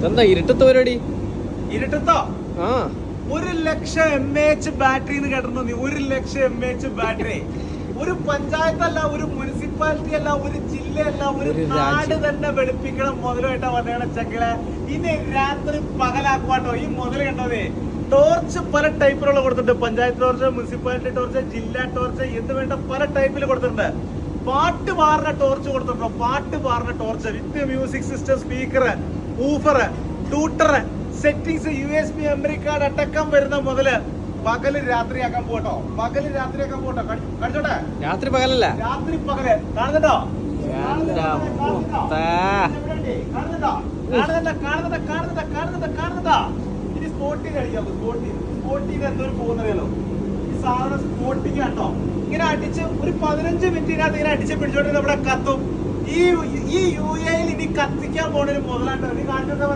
എന്താ ഇരുട്ടത്ത് പരിപാടി? ഇരുട്ടത്തോ? ആ 1,00,000 mAh ബാറ്ററി എന്ന് കേട്ടിരുന്നു നീ? 1,00,000 mAh ബാറ്ററി. ഒരു പഞ്ചായത്തല്ല, ഒരു മുനിസിപ്പാലിറ്റി അല്ല, ഒരു ജില്ലയല്ല, ഒരു നാട് തന്നെ വെളുപ്പിക്കണം മുതലായിട്ടാ വന്നേണ ചെക്കളെ. ഇനി രാത്രി പകലാക്കുവാട്ടോ ഈ മുതൽ കണ്ടതേ. ടോർച്ച് പല ടൈപ്പിലുള്ള കൊടുത്തിട്ടുണ്ട്. പഞ്ചായത്ത് ടോർച്ച്, മുനിസിപ്പാലിറ്റി ടോർച്ച്, ജില്ലാ ടോർച്ച് എന്ന് വേണ്ട പല ടൈപ്പിൽ കൊടുത്തിട്ടുണ്ട്. പാട്ട് പാടുന്ന ടോർച്ച് കൊടുത്തിട്ടുണ്ടോ? പാട്ട് പാടുന്ന torch with music system, speaker, woofer, tutor, settings, USB memory card അടക്കം വരുന്ന മുതല് പകല് രാത്രിയാക്കാൻ പോട്ടോ. പകല് രാത്രിയാക്കാൻ പോട്ടോ. കടിച്ചോട്ടെ? രാത്രി പകലല്ല, രാത്രി പകല്. കാണുന്നുണ്ടോ? ഇനി സ്പോട്ടിങ് അടിക്കാം. സ്പോട്ടിങ് എന്തൊരു പോകുന്നറിയാലോ ഈ സാധനം. സ്പോട്ടിങ് കേട്ടോ ഇങ്ങനെ അടിച്ച് ഒരു 15 മിനിറ്റിനകത്ത് ഇങ്ങനെ അടിച്ച് പിടിച്ചോണ്ട് നമ്മുടെ കത്തും. ഈ UAE ഇനി കത്തിക്കാൻ പോണൊരു മുതലാട്ടോ. നീ കാണിച്ചോട്ടെ?